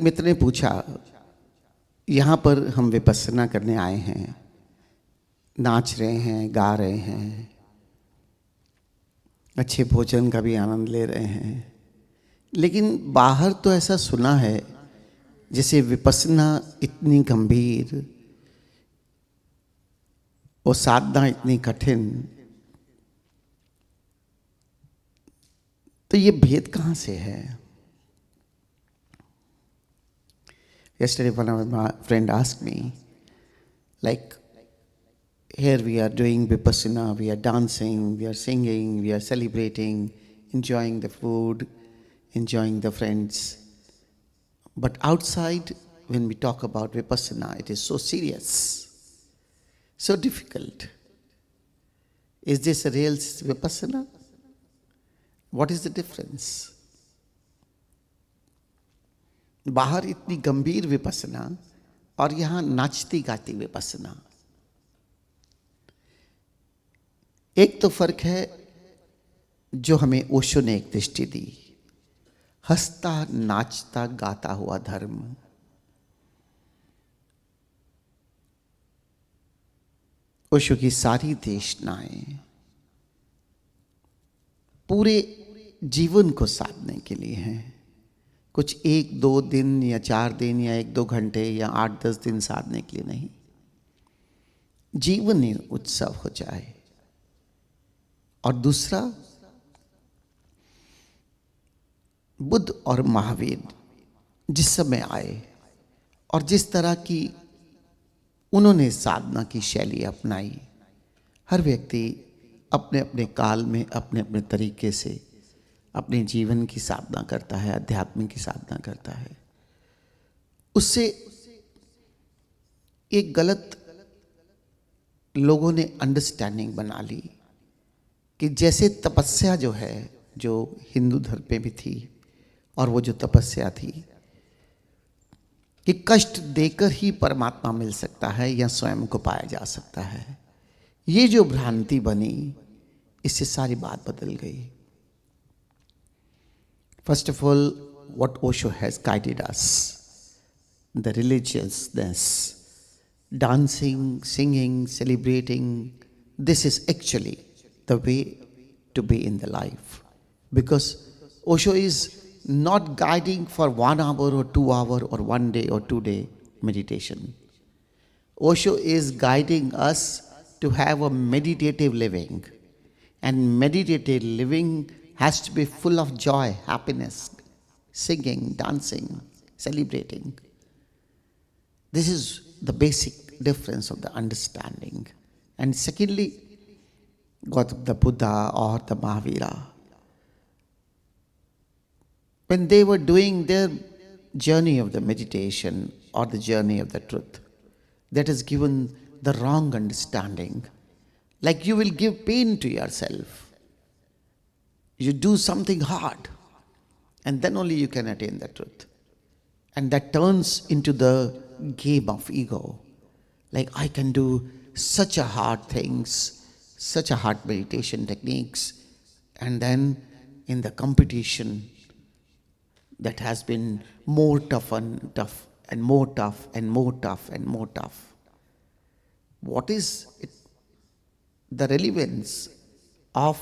मित्र ने पूछा, यहाँ पर हम विपस्सना करने आए हैं, नाच रहे हैं, गा रहे हैं, अच्छे भोजन का भी आनंद ले रहे हैं, लेकिन बाहर तो ऐसा सुना है जैसे विपस्सना इतनी गंभीर और साधना इतनी कठिन, तो ये भेद कहाँ से है? Yesterday, one of my friend asked me, like, here we are doing vipassana, we are dancing, we are singing, we are celebrating, enjoying the food, enjoying the friends. But outside, when we talk about vipassana, it is so serious, so difficult. Is this a real vipassana? What is the difference? बाहर इतनी गंभीर विपस्सना और यहां नाचती गाती विपस्सना। एक तो फर्क है जो हमें ओशो ने एक दृष्टि दी, हंसता नाचता गाता हुआ धर्म। ओशो की सारी देशनाएं पूरे जीवन को साधने के लिए हैं, कुछ 1-2 दिन या 4 दिन या 1-2 घंटे या 8-10 दिन साधने के लिए नहीं, जीवन ही उत्सव हो जाए। और दूसरा, बुद्ध और महावीर जिस समय आए और जिस तरह की उन्होंने साधना की शैली अपनाई, हर व्यक्ति अपने अपने काल में अपने अपने तरीके से अपने जीवन की साधना करता है, अध्यात्म की साधना करता है। उससे एक गलत लोगों ने अंडरस्टैंडिंग बना ली कि जैसे तपस्या जो है, जो हिंदू धर्म में भी थी, और वो जो तपस्या थी कि कष्ट देकर ही परमात्मा मिल सकता है या स्वयं को पाया जा सकता है, ये जो भ्रांति बनी, इससे सारी बात बदल गई। First of all, what Osho has guided us, the religiousness, dancing, singing, celebrating, this is actually the way to be in the life. Because Osho is not guiding for 1 hour or 2 hour or 1 day or 2 day meditation. Osho is guiding us to have a meditative living. And meditative living has to be full of joy, happiness, singing, dancing, celebrating. This is the basic difference of the understanding. And secondly, got the Buddha or the Mahavira, when they were doing their journey of the meditation or the journey of the truth, that has given the wrong understanding. Like you will give pain to yourself. You do something hard, and then only you can attain the truth. And that turns into the game of ego. Like I can do such a hard things, such a hard meditation techniques, and then in the competition that has been more tough and tough and more tough and more tough and more tough. What is it, the relevance of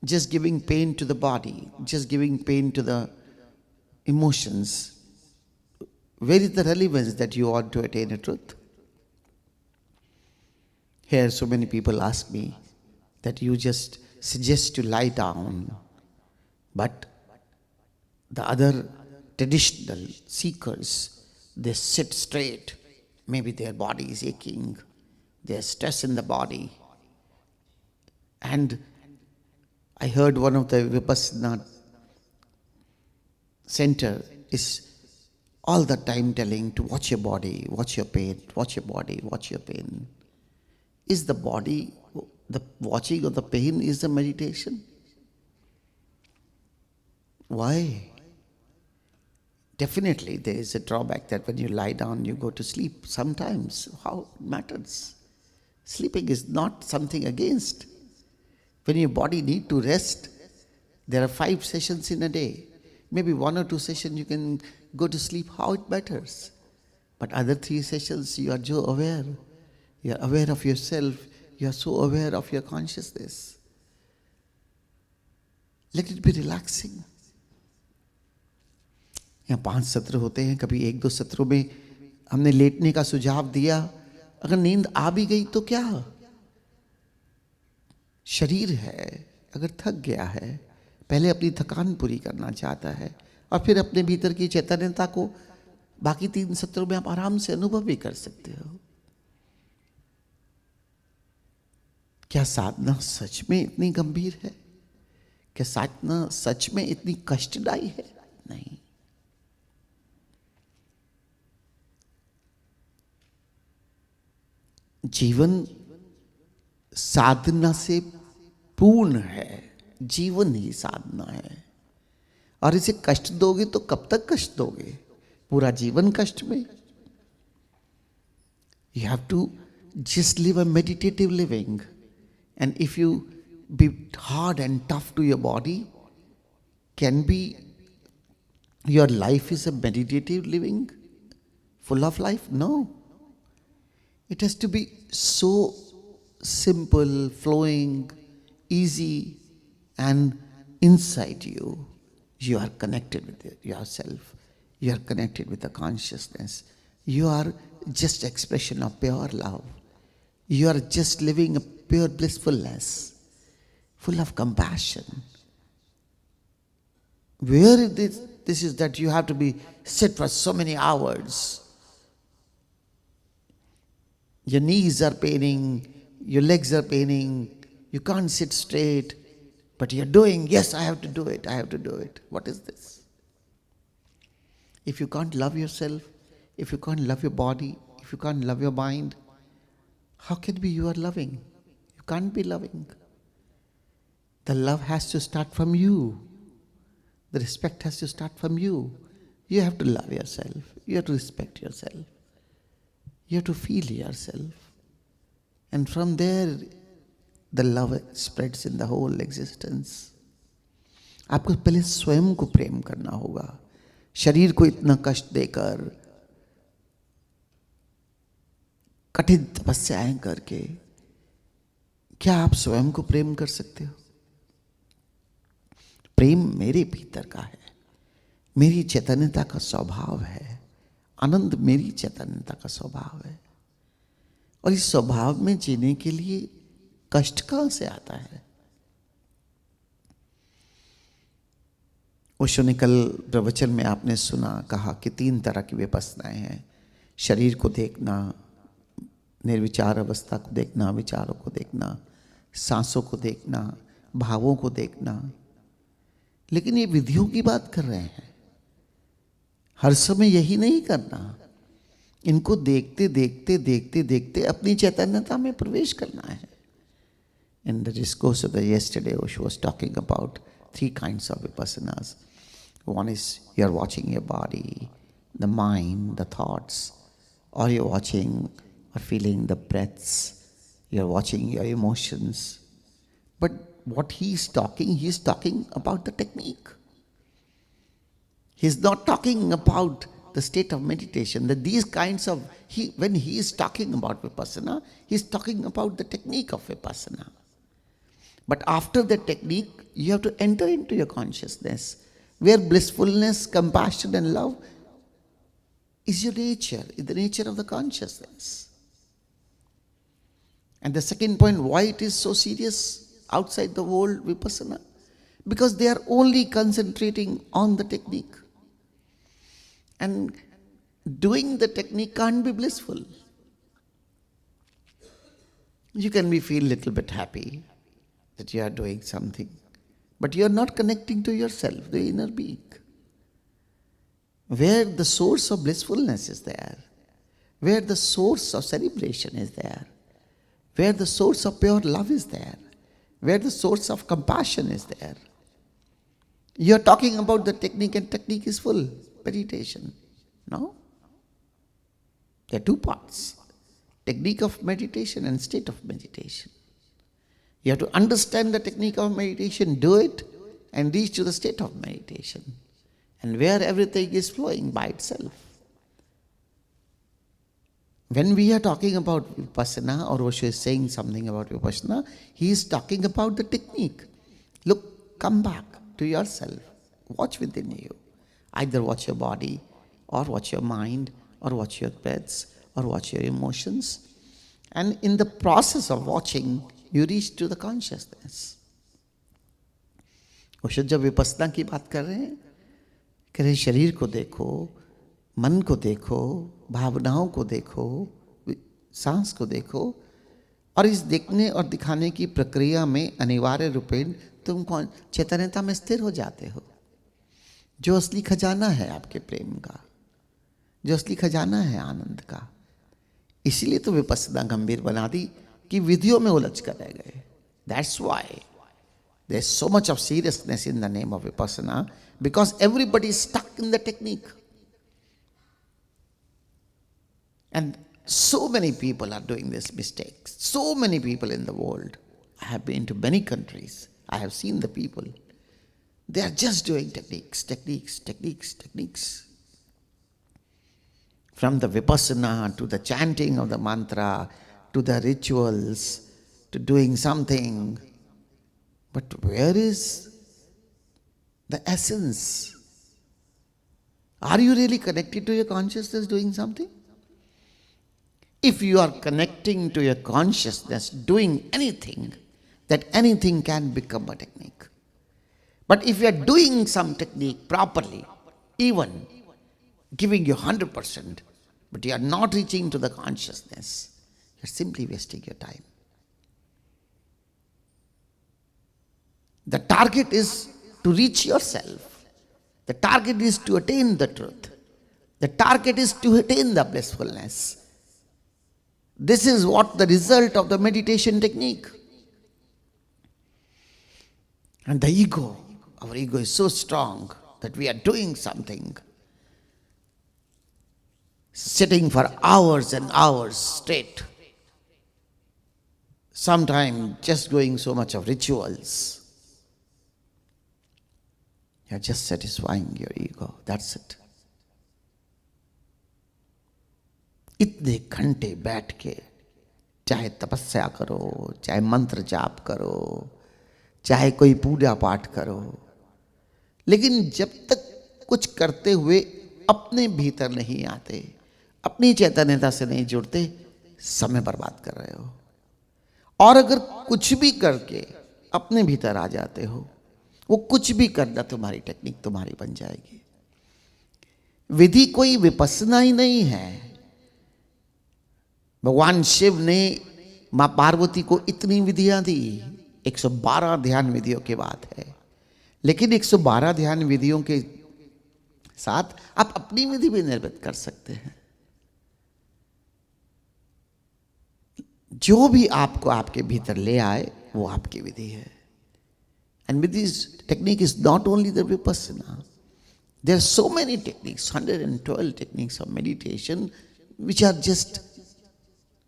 just giving pain to the body, just giving pain to the emotions? Where is the relevance that you want to attain a truth? Here so many people ask me that you just suggest to lie down, but the other traditional seekers, they sit straight. Maybe their body is aching, there's stress in the body. And I heard one of the Vipassana center is all the time telling to watch your body, watch your pain, watch your body, watch your pain. Is the body, the watching of the pain is the meditation? Why? Definitely there is a drawback that when you lie down, you go to sleep. Sometimes, how it matters? Sleeping is not something against. When your body needs to rest, there are 5 sessions in a day. Maybe 1 or 2 sessions you can go to sleep how it matters. But other 3 sessions, you are so aware. You are aware of yourself. You are so aware of your consciousness. Let it be relaxing. यहाँ 5 सत्र होते हैं, कभी 1-2 सत्रों में हमने लेटने का सुझाव दिया, अगर नींद आ भी गई तो क्या? शरीर है, अगर थक गया है, पहले अपनी थकान पूरी करना चाहता है और फिर अपने भीतर की चैतन्यता को बाकी 3 सत्रों में आप आराम से अनुभव भी कर सकते हो। क्या साधना सच में इतनी गंभीर है? क्या साधना सच में इतनी कष्टदायी है? नहीं। जीवन साधना से पूर्ण है, जीवन ही साधना है। और इसे कष्ट दोगे तो कब तक कष्ट दोगे? पूरा जीवन कष्ट में। You have to just live a meditative living. And if you be hard and tough to your body, can be your life is a meditative living, full of life? No. It has to be so simple, flowing, easy, and inside you. You are connected with yourself. You are connected with the consciousness. You are just expression of pure love. You are just living a pure blissfulness, full of compassion. Where this is that you have to be sit for so many hours. Your knees are paining, your legs are paining, you can't sit straight, but you're doing, yes, I have to do it, I have to do it. What is this? If you can't love yourself, if you can't love your body, if you can't love your mind, how can be you are loving? You can't be loving. The love has to start from you. The respect has to start from you. You have to love yourself. You have to respect yourself. You have to feel yourself. And from there, the love spreads in the whole existence. आपको पहले स्वयं को प्रेम करना होगा। शरीर को इतना कष्ट देकर, कठिन तपस्याएं करके, क्या आप स्वयं को प्रेम कर सकते हो? प्रेम मेरे भीतर का है, मेरी चैतन्यता का स्वभाव है। आनंद मेरी चैतन्यता का स्वभाव है। और इस स्वभाव में जीने के लिए कष्ट कहां से आता है? ओशो ने कल प्रवचन में आपने सुना, कहा कि 3 तरह की विपස්සनाएं हैं। शरीर को देखना, निर्विचार अवस्था को देखना, विचारों को देखना, सांसों को देखना, भावों को देखना। लेकिन ये विधियों की बात कर रहे हैं। हर समय यही नहीं करना। इनको देखते देखते देखते देखते अपनी चैतन्यता में प्रवेश करना है। In the discourse of the yesterday, Osho was talking about 3 kinds of vipassanas. One is you're watching your body, the mind, the thoughts, or you're watching or feeling the breaths, you're watching your emotions. But what he's talking about the technique. He's not talking about the state of meditation. That these kinds of, when he is talking about vipassana, he's talking about the technique of vipassana. But after the technique, you have to enter into your consciousness, where blissfulness, compassion and love is your nature, is the nature of the consciousness. And the second point, why it is so serious outside the world vipassana? Because they are only concentrating on the technique. And doing the technique can't be blissful. You can feel a little bit happy that you are doing something, but you are not connecting to yourself, the inner being, where the source of blissfulness is there, where the source of celebration is there, where the source of pure love is there, where the source of compassion is there. You are talking about the technique, and technique is full meditation. No? There are 2 parts. Technique of meditation and state of meditation. You have to understand the technique of meditation, do it, and reach to the state of meditation. and where everything is flowing by itself. When we are talking about Vipassana, or Osho is saying something about Vipassana, he is talking about the technique. Look, come back to yourself. Watch within you. Either watch your body, or watch your mind, or watch your breaths, or watch your emotions. And in the process of watching, you reach to the consciousness. Osho जब विपස්සना की बात कर रहे हैं, कह रहे शरीर को देखो, मन को देखो, भावनाओं को देखो, सांस को देखो, और इस देखने और दिखाने की प्रक्रिया में अनिवार्य रूपेण तुम कौन चैतन्यता में स्थिर हो जाते हो। जो असली खजाना है आपके प्रेम का, जो असली खजाना है आनंद का। इसीलिए तो विपස්සना गंभीर बना दी कि विधियों में उलझ कर रह गए। That's why there is so much of seriousness in the name of Vipassana, because everybody is stuck in the technique. And so many people are doing this mistake. So many people in the world. I have been to many countries. I have seen the people. They are just doing techniques, techniques, techniques, techniques. From the vipassana to the chanting of the mantra, to the rituals, to doing something. But where is the essence? Are you really connected to your consciousness doing something? If you are connecting to your consciousness, doing anything, that anything can become a technique. But if you are doing some technique properly, even giving you 100%, but you are not reaching to the consciousness, you are simply wasting your time. The target is to reach yourself. The target is to attain the truth. The target is to attain the blissfulness. This is what the result of the meditation technique. And the ego, our ego is so strong that we are doing something, sitting for hours and hours straight, sometimes just doing so much of rituals. You are just satisfying your ego, that's it. इतने घंटे बैठ के चाहे तपस्या करो, चाहे मंत्र जाप करो, चाहे कोई पूजा पाठ करो, लेकिन जब तक कुछ करते हुए अपने भीतर नहीं आते, अपनी चैतन्यता से नहीं जुड़ते, समय बर्बाद कर रहे हो। और अगर कुछ भी करके अपने भीतर आ जाते हो, वो कुछ भी करना तुम्हारी टेक्निक तुम्हारी बन जाएगी। विधि कोई विपස්සना ही नहीं है। भगवान शिव ने मां पार्वती को इतनी विधियां दी, 112 ध्यान विधियों की बात है, लेकिन 112 ध्यान विधियों के साथ आप अपनी विधि भी निर्मित कर सकते हैं। जो भी आपको आपके भीतर ले आए वो आपकी विधि है। And with this technique is not only the vipassana. There are so many techniques, 112 techniques of meditation, which are just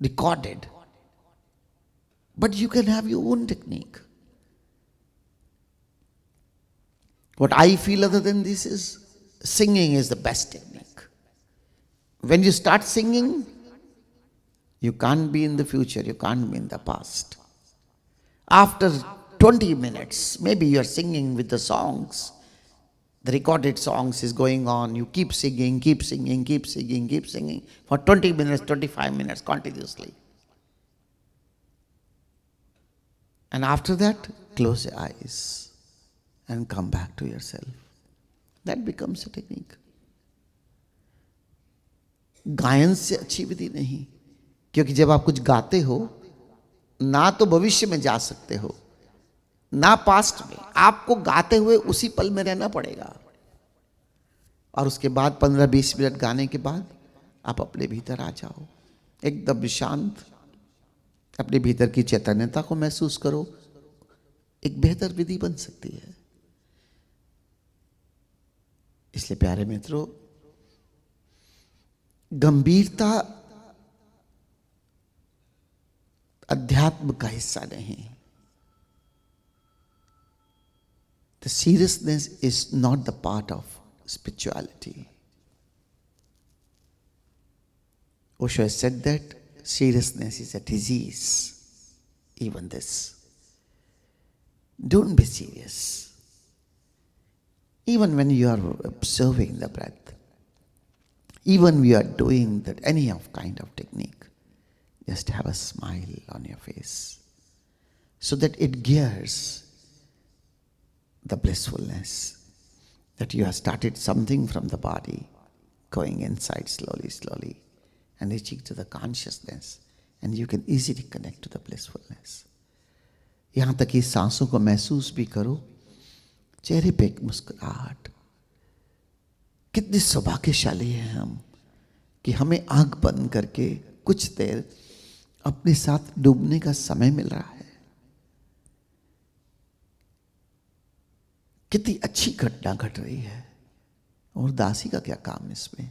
recorded. But you can have your own technique. What I feel other than this is, singing is the best technique. When you start singing, you can't be in the future, you can't be in the past. After 20 minutes, maybe you're singing with the songs. The recorded songs is going on. You keep singing, keep singing, keep singing, keep singing for 20 minutes, 25 minutes continuously. And after that, close your eyes and come back to yourself. That becomes a technique. गायन से अच्छी विधि नहीं, क्योंकि जब आप कुछ गाते हो, ना तो भविष्य में जा सकते हो, ना पास्ट में। आपको गाते हुए उसी पल में रहना पड़ेगा। और उसके बाद 15-20 मिनट गाने के बाद आप अपने भीतर आ जाओ, एकदम शांत, अपने भीतर की चैतन्यता को महसूस करो। एक बेहतर विधि बन सकती है। इसलिए प्यारे मित्रों, गंभीरता अध्यात्म का हिस्सा नहीं। The seriousness is not the part of spirituality. Osho has said that seriousness is a disease. Even this. Don't be serious. Even when you are observing the breath, even when you are doing that any of kind of technique, just have a smile on your face so that it gears the blissfulness that you have started something from the body, going inside slowly, slowly, and reaching to the consciousness, and you can easily connect to the blissfulness. यहाँ तक कि सांसों को महसूस भी करो, चेहरे पे एक मुस्कुराहट. कितने सौभाग्यशाली हैं हम कि हमें आंख बंद करके कुछ देर अपने साथ डूबने का समय मिल रहा है. कितनी अच्छी घटना घट रही है और दासी का क्या काम इसमें.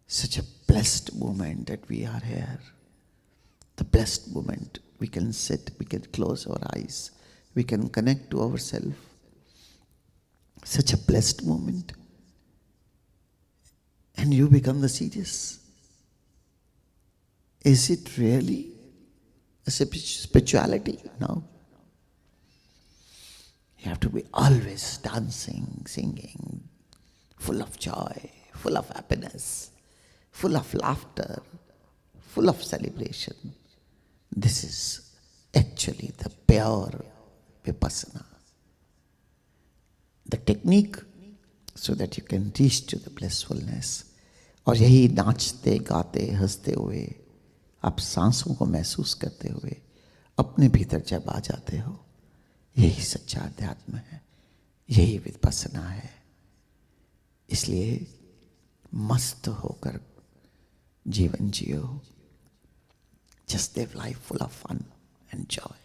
Such a blessed moment that we are here. The blessed moment. We can sit, we can close our eyes, we can connect to ourselves. Such a blessed moment. And you become the serious. Is it really a spirituality? No. You have to be always dancing, singing, full of joy, full of happiness, full of laughter, full of celebration. This is actually the pure vipassana. The technique so that you can reach to the blissfulness. और यही नाचते गाते हंसते हुए आप सांसों को महसूस करते हुए अपने भीतर जब आ जाते हो, यही सच्चा अध्यात्म है, यही विपश्यना है. इसलिए मस्त होकर जीवन जियो. Just live life full of fun and joy.